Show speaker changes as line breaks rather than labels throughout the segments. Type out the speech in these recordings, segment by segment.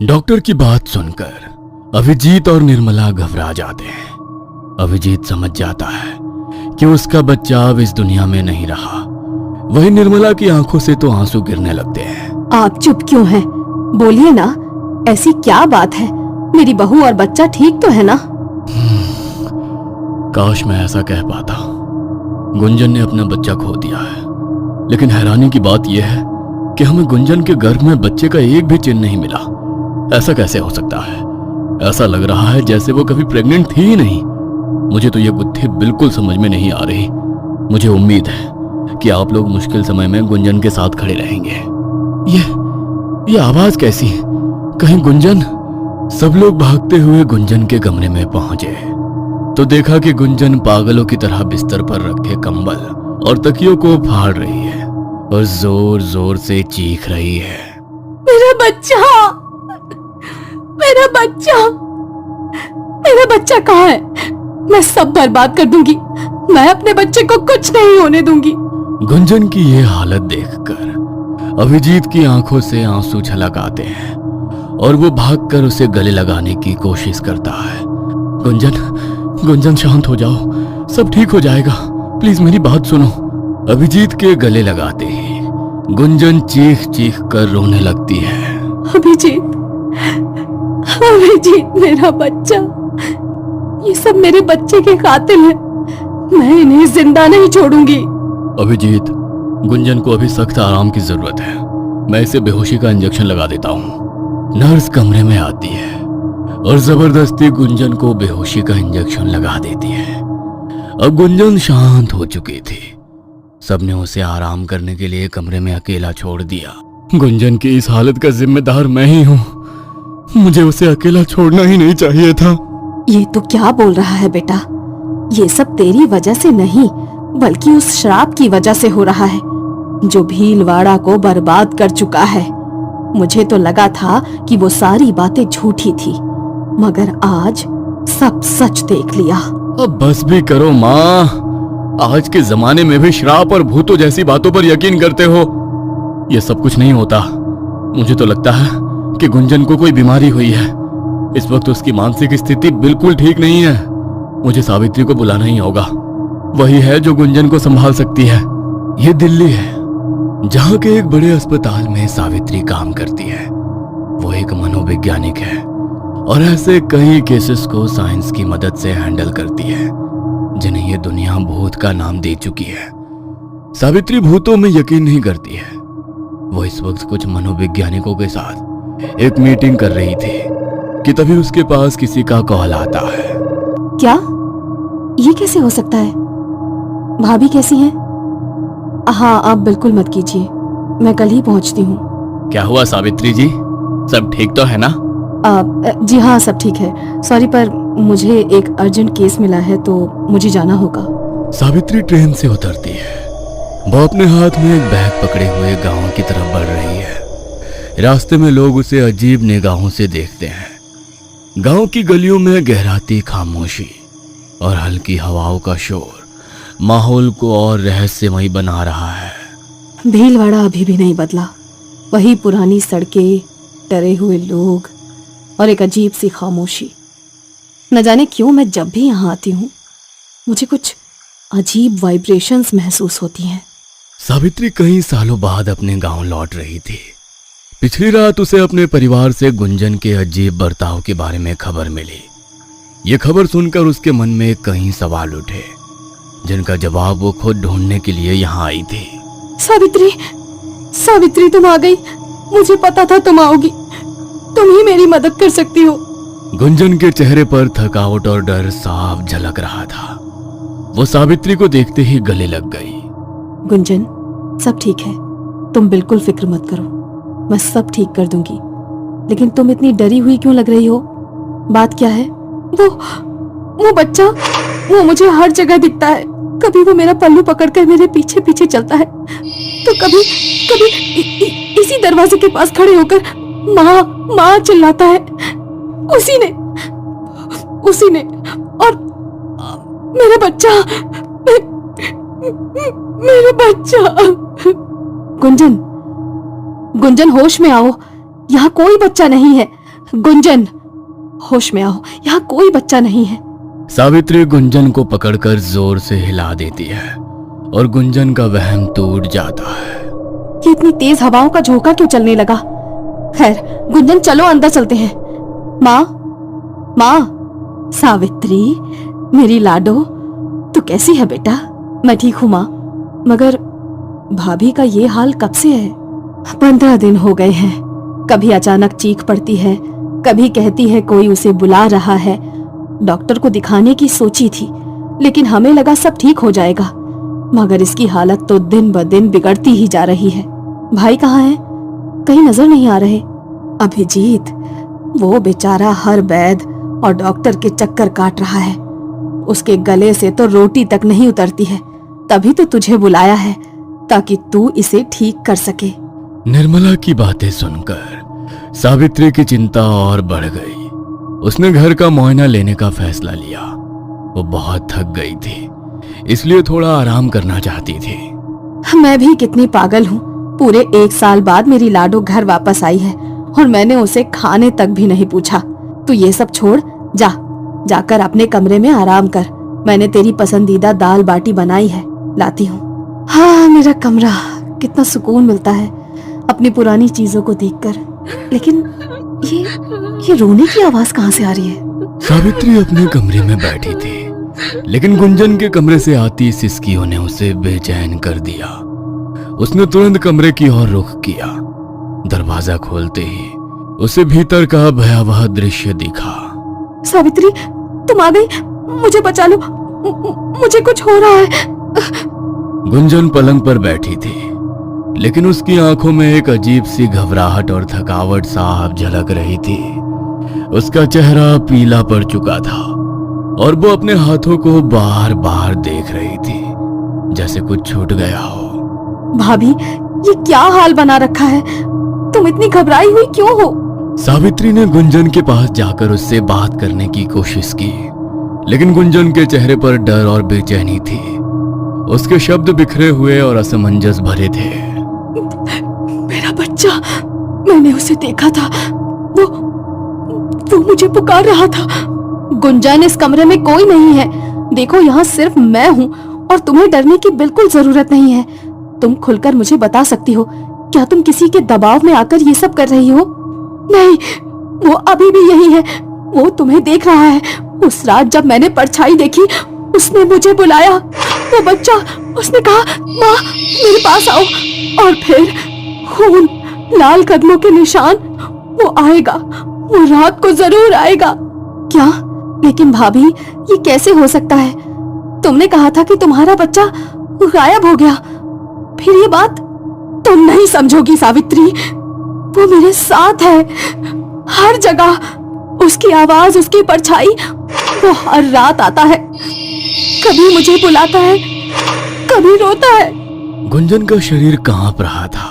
Doctor की बात सुनकर अभिजीत और निर्मला घबरा जाते हैं। अभिजीत समझ जाता है कि उसका बच्चा अब इस दुनिया में नहीं रहा। वही निर्मला की आंखों से तो आंसू गिरने लगते हैं।
आप चुप क्यों हैं? बोलिए ना, ऐसी क्या बात है? मेरी बहू और बच्चा ठीक तो है ना?
काश मैं ऐसा कह पाता। गुंजन ने अपना बच्चा खो दिया है, लेकिन हैरानी की बात यह है कि हमें गुंजन के गर्भ में बच्चे का एक भी चिन्ह नहीं मिला। ऐसा कैसे हो सकता है? ऐसा लग रहा है जैसे वो कभी प्रेग्नेंट थी ही नहीं। मुझे तो ये बुद्धि बिल्कुल समझ में नहीं आ रही। मुझे उम्मीद है कि आप लोग मुश्किल समय में गुंजन के साथ खड़े रहेंगे। ये आवाज कैसी? कहीं गुंजन? सब लोग भागते हुए गुंजन के कमरे में पहुंचे तो देखा कि गुंजन पागलों की तरह बिस्तर पर रखे कंबल और तकियों को फाड़ रही है और जोर जोर से चीख रही है।
मेरा बच्चा, मेरा बच्चा, मेरा बच्चा कहाँ है? मैं सब बर्बाद कर दूंगी। मैं अपने बच्चे को कुछ नहीं होने दूंगी।
गुंजन की ये हालत देखकर अभिजीत की आंखों से आंसू छलक आते हैं और वो भागकर उसे गले लगाने की कोशिश करता है। गुंजन शांत हो जाओ, सब ठीक हो जाएगा। प्लीज मेरी बात सुनो। अभिजीत के गले लगाते ही गुंजन चीख चीख कर रोने लगती है।
अभिजीत, अभिजीत, मेरा बच्चा, ये सब मेरे बच्चे के कातिल हैं। मैं इन्हें जिंदा नहीं छोड़ूंगी।
अभिजीत, गुंजन को अभी सख्त आराम की जरूरत है। मैं इसे बेहोशी का इंजेक्शन लगा देता हूँ। नर्स कमरे में आती है और जबरदस्ती गुंजन को बेहोशी का इंजेक्शन लगा देती है। अब गुंजन शांत हो चुकी थी। सबने उसे आराम करने के लिए कमरे में अकेला छोड़ दिया। गुंजन की इस हालत का जिम्मेदार मैं ही हूँ। मुझे उसे अकेला छोड़ना ही नहीं चाहिए था।
ये तो क्या बोल रहा है बेटा? ये सब तेरी वजह से नहीं, बल्कि उस श्राप की वजह से हो रहा है जो भीलवाड़ा को बर्बाद कर चुका है। मुझे तो लगा था कि वो सारी बातें झूठी थी, मगर आज सब सच देख लिया।
अब बस भी करो माँ। आज के जमाने में भी श्राप और भूतों जैसी बातों पर यकीन करते हो। ये सब कुछ नहीं होता। मुझे तो लगता है कि गुंजन को कोई बीमारी हुई है। इस वक्त उसकी मानसिक स्थिति बिल्कुल ठीक नहीं है। मुझे सावित्री को बुलाना ही होगा। वही है जो गुंजन को संभाल सकती है। ये दिल्ली है, जहाँ के एक बड़े अस्पताल में सावित्री काम करती है। वो एक मनोवैज्ञानिक है और ऐसे कई केसेस को साइंस की मदद से हैंडल करती है जिन्हें ये दुनिया भूत का नाम दे चुकी है। सावित्री भूतों में यकीन नहीं करती है। वो इस वक्त कुछ मनोवैज्ञानिकों के साथ एक मीटिंग कर रही थी कि तभी उसके पास किसी का कॉल आता है।
क्या? ये कैसे हो सकता है? भाभी कैसी हैं? हाँ, आप बिल्कुल मत कीजिए, मैं कल ही पहुंचती हूँ।
क्या हुआ सावित्री जी, सब ठीक तो है ना?
जी हाँ, सब ठीक है। सॉरी, पर मुझे एक अर्जेंट केस मिला है तो मुझे जाना होगा।
सावित्री ट्रेन से उतरती है। वो अपने हाथ में एक बैग पकड़े हुए गांव की तरफ बढ़ रही है। रास्ते में लोग उसे अजीब निगाहों से देखते हैं। गांव की गलियों में गहराती खामोशी और हल्की हवाओं का शोर माहौल को और रहस्यमयी बना रहा है।
भीलवाड़ा अभी भी नहीं बदला। वही पुरानी सड़कें, डरे हुए लोग और एक अजीब सी खामोशी। न जाने क्यों मैं जब भी यहाँ आती हूँ मुझे कुछ अजीब वाइब्रेशंस महसूस होती हैं।
सावित्री कई सालों बाद अपने गांव लौट रही थी। पिछली रात उसे अपने परिवार से गुंजन के अजीब बर्ताव के बारे में खबर मिली। ये खबर सुनकर उसके मन में कई सवाल उठे जिनका जवाब वो खुद ढूंढने के लिए यहाँ आई थी।
सावित्री, सावित्री, तुम आ गई। मुझे पता था तुम आओगी। तुम ही मेरी मदद कर सकती हो।
गुंजन के चेहरे पर थकावट और डर साफ झलक रहा था। वो सावित्री को देखते ही गले लग गई।
गुंजन, सब ठीक है, तुम बिल्कुल फिक्र मत करो, मैं सब ठीक कर दूंगी। लेकिन तुम इतनी डरी हुई क्यों लग रही हो? बात क्या है? वो बच्चा, वो मुझे हर जगह दिखता है। कभी वो मेरा पल्लू पकड़कर मेरे पीछे पीछे चलता है तो कभी इसी दरवाजे के पास खड़े होकर माँ माँ चिल्लाता है। उसी ने और मेरा बच्चा, मेरा बच्चा। गुंजन, होश में आओ। यहाँ कोई बच्चा नहीं है। गुंजन, होश में आओ, यहाँ कोई बच्चा नहीं है।
सावित्री गुंजन को पकड़कर जोर से हिला देती है और गुंजन का वहम टूट जाता है।
ये इतनी तेज हवाओं का झोंका क्यों चलने लगा? खैर गुंजन, चलो अंदर चलते हैं। माँ, माँ, सावित्री, मेरी लाडो, तू कैसी है बेटा? मैं ठीक हूँ माँ, मगर भाभी का ये हाल कब से है? 15 दिन हो गए हैं। कभी अचानक चीख पड़ती है, कभी कहती है कोई उसे बुला रहा है। डॉक्टर को दिखाने की सोची थी, लेकिन हमें लगा सब ठीक हो जाएगा, मगर इसकी हालत तो दिन ब दिन बिगड़ती ही जा रही है। भाई कहाँ है? कहीं नजर नहीं आ रहे। अभिजीत, वो बेचारा हर वैद्य और डॉक्टर के चक्कर काट रहा है। उसके गले से तो रोटी तक नहीं उतरती है। तभी तो तुझे बुलाया है, ताकि तू इसे ठीक कर सके।
निर्मला की बातें सुनकर सावित्री की चिंता और बढ़ गई। उसने घर का मुआयना लेने का फैसला लिया। वो बहुत थक गई थी, इसलिए थोड़ा आराम करना चाहती थी।
मैं भी कितनी पागल हूँ। पूरे 1 साल बाद मेरी लाडो घर वापस आई है और मैंने उसे खाने तक भी नहीं पूछा। तू ये सब छोड़, जाकर अपने कमरे में आराम कर। मैंने तेरी पसंदीदा दाल बाटी बनाई है, लाती हूँ। हाँ, मेरा कमरा, कितना सुकून मिलता है अपनी पुरानी चीजों को देखकर। लेकिन ये रोने की आवाज कहाँ से आ रही है?
सावित्री अपने कमरे में बैठी थी, लेकिन गुंजन के कमरे से आती सिसकियों ने उसे बेचैन कर दिया। उसने तुरंत कमरे की ओर रुख किया। दरवाजा खोलते ही उसे भीतर का भयावह दृश्य दिखा।
सावित्री, तुम आ गई, मुझे बचा लो, मुझे कुछ हो रहा है।
गुंजन पलंग पर बैठी थी, लेकिन उसकी आंखों में एक अजीब सी घबराहट और थकावट साफ झलक रही थी। उसका चेहरा पीला पड़ चुका था और वो अपने हाथों को बार बार देख रही थी, जैसे कुछ छूट गया हो।
भाभी, ये क्या हाल बना रखा है? तुम इतनी घबराई हुई क्यों हो?
सावित्री ने गुंजन के पास जाकर उससे बात करने की कोशिश की, लेकिन गुंजन के चेहरे पर डर और बेचैनी थी। उसके शब्द बिखरे हुए और असमंजस भरे थे।
मेरा बच्चा, मैंने उसे देखा था, वो मुझे पुकार रहा था। गुंजन, इस कमरे में कोई नहीं है। देखो, यहाँ सिर्फ मैं हूँ और तुम्हें डरने की बिल्कुल जरूरत नहीं है। तुम खुलकर मुझे बता सकती हो, क्या तुम किसी के दबाव में आकर ये सब कर रही हो? नहीं, वो अभी भी यही है। वो तुम्हें देख रहा है। उस रात जब मैंने परछाई देखी, उसने मुझे बुलाया। वो बच्चा, उसने कहा, माँ मेरे पास आओ। और फिर खून, लाल कदमों के निशान। वो आएगा, वो रात को जरूर आएगा। क्या? लेकिन भाभी, ये कैसे हो सकता है? तुमने कहा था कि तुम्हारा बच्चा गायब हो गया। फिर ये बात तुम नहीं समझोगी सावित्री। वो मेरे साथ है, हर जगह। उसकी आवाज, उसकी परछाई, वो हर रात आता है। कभी मुझे बुलाता है, कभी रोता है।
गुंजन का शरीर कांप रहा था।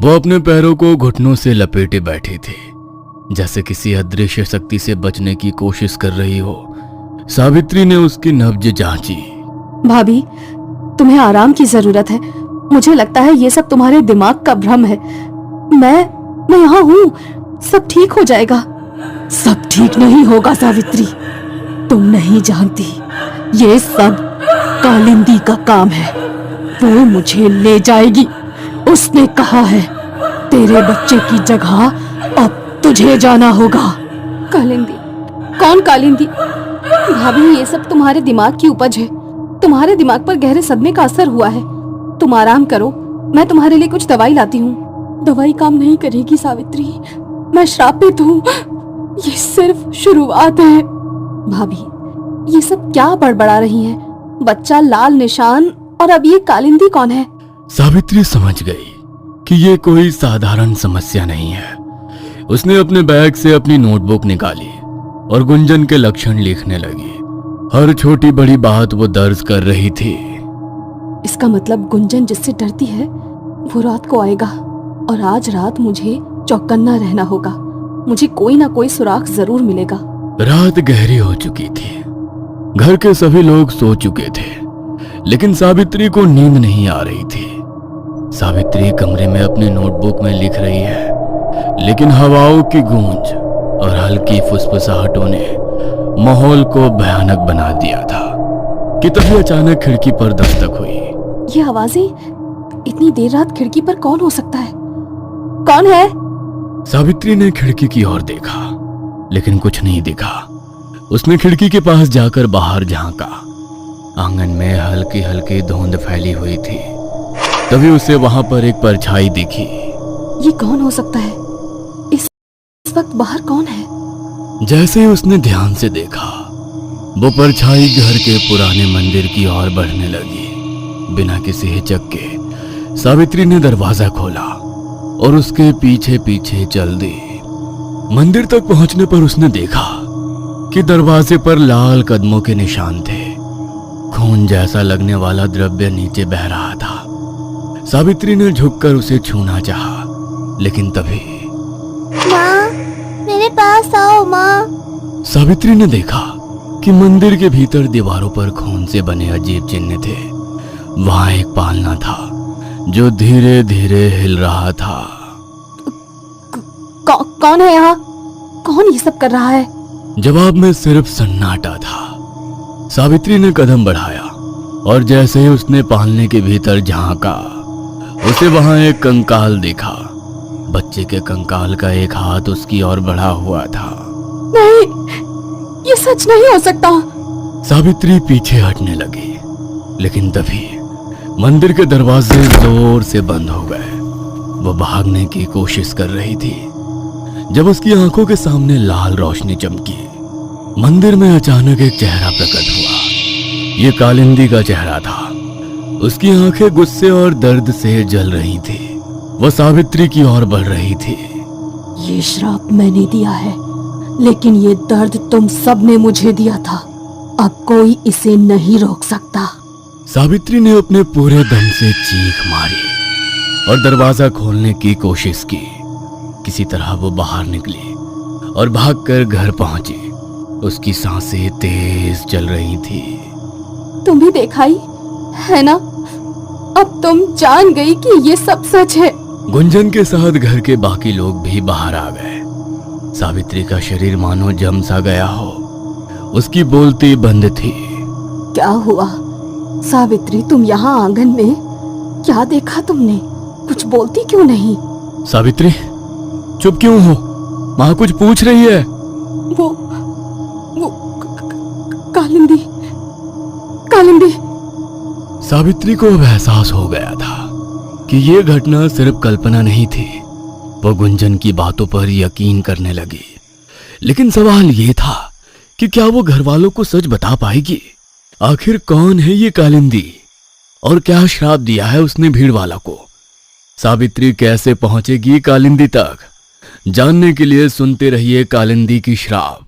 वो अपने पैरों को घुटनों से लपेटे बैठी थी, जैसे किसी अदृश्य शक्ति से बचने की कोशिश कर रही हो। सावित्री ने उसकी नब्ज जांची।
भाभी, तुम्हें आराम की जरूरत है। मुझे लगता है ये सब तुम्हारे दिमाग का भ्रम है। मैं यहाँ हूँ, सब ठीक हो जाएगा। सब ठीक नहीं होगा सावित्री, तुम नहीं जानती। ये सब कालिंदी का काम है। वो मुझे ले जाएगी। उसने कहा है, तेरे बच्चे की जगह अब तुझे जाना होगा। कालिंदी? कौन कालिंदी? भाभी, ये सब तुम्हारे दिमाग की उपज है। तुम्हारे दिमाग पर गहरे सदमे का असर हुआ है। तुम आराम करो, मैं तुम्हारे लिए कुछ दवाई लाती हूँ। दवाई काम नहीं करेगी सावित्री, मैं श्रापित हूँ। ये सिर्फ शुरुआत है। भाभी, ये सब क्या बड़बड़ा रही हैं? बच्चा, लाल निशान, और अब ये कालिंदी कौन है?
सावित्री समझ गई कि ये कोई साधारण समस्या नहीं है। उसने अपने बैग से अपनी नोटबुक निकाली और गुंजन के लक्षण लिखने लगी। हर छोटी बड़ी बात वो दर्ज कर रही थी।
इसका मतलब गुंजन जिससे डरती है वो रात को आएगा, और आज रात मुझे चौकन्ना रहना होगा। मुझे कोई ना कोई सुराग जरूर मिलेगा।
रात गहरी हो चुकी थी। घर के सभी लोग सो चुके थे, लेकिन सावित्री को नींद नहीं आ रही थी। सावित्री कमरे में अपने नोटबुक में लिख रही है, लेकिन हवाओं की गूंज और हल्की फुसफुसाहटों ने माहौल को भयानक बना दिया था कि तभी अचानक खिड़की पर दस्तक हुई।
ये आवाजें, इतनी देर रात खिड़की पर कौन हो सकता है? कौन है?
सावित्री ने खिड़की की ओर देखा, लेकिन कुछ नहीं दिखा। उसने खिड़की के पास जाकर बाहर झांका। आंगन में हल्की हल्की धुंध फैली हुई थी। तभी उसे वहां पर एक परछाई दिखी।
ये कौन हो सकता है? इस वक्त बाहर कौन है?
जैसे ही उसने ध्यान से देखा, वो परछाई घर के पुराने मंदिर की ओर बढ़ने लगी। बिना किसी हिचक के सावित्री ने दरवाजा खोला और उसके पीछे पीछे चल दी। मंदिर तक पहुंचने पर उसने देखा कि दरवाजे पर लाल कदमों के निशान थे। खून जैसा लगने वाला द्रव्य नीचे बह रहा था। सावित्री ने झुककर उसे छूना चाहा, लेकिन तभी
माँ, मेरे पास आओ माँ।
सावित्री ने देखा कि मंदिर के भीतर दीवारों पर खून से बने अजीब चिन्ह थे। वहां एक पालना था जो धीरे धीरे हिल रहा था।
कौन है यहाँ? कौन ये सब कर रहा है?
जवाब में सिर्फ सन्नाटा था। सावित्री ने कदम बढ़ाया और जैसे ही उसने पालने के भीतर झांका, उसे वहां एक कंकाल दिखा। बच्चे के कंकाल का एक हाथ उसकी ओर बढ़ा हुआ था।
नहीं, ये सच नहीं हो सकता।
सावित्री पीछे हटने लगी, लेकिन तभी मंदिर के दरवाजे जोर से बंद हो गए। वो भागने की कोशिश कर रही थी जब उसकी आंखों के सामने लाल रोशनी चमकी। मंदिर में अचानक एक चेहरा प्रकट हुआ। ये कालिंदी का चेहरा था। उसकी आंखें गुस्से और दर्द से जल रही थी। वह सावित्री की ओर बढ़ रही थी।
ये श्राप मैंने दिया है, लेकिन ये दर्द तुम सब ने मुझे दिया था। अब कोई इसे नहीं रोक सकता।
सावित्री ने अपने पूरे दम से चीख मारी और दरवाजा खोलने की कोशिश की। किसी तरह वो बाहर निकली और भागकर घर पहुंची। उसकी सांसें तेज चल रही थी।
तुम भी देखाई है ना? अब तुम जान गई कि ये सब सच है।
गुंजन के साथ घर के बाकी लोग भी बाहर आ गए। सावित्री का शरीर मानो जम सा गया हो। उसकी बोलती बंद थी।
क्या हुआ सावित्री? तुम यहाँ आंगन में क्या देखा तुमने? कुछ बोलती क्यों नहीं?
सावित्री, चुप क्यों हो? माँ कुछ पूछ रही है।
वो कालिंदी कालिंदी।
सावित्री को अब एहसास हो गया था कि ये घटना सिर्फ कल्पना नहीं थी। वो गुंजन की बातों पर यकीन करने लगी, लेकिन सवाल ये था कि क्या वो घर वालों को सच बता पाएगी? आखिर कौन है ये कालिंदी और क्या श्राप दिया है उसने भीड़ वाला को? सावित्री कैसे पहुंचेगी कालिंदी तक? जानने के लिए सुनते रहिए कालिंदी की श्राप।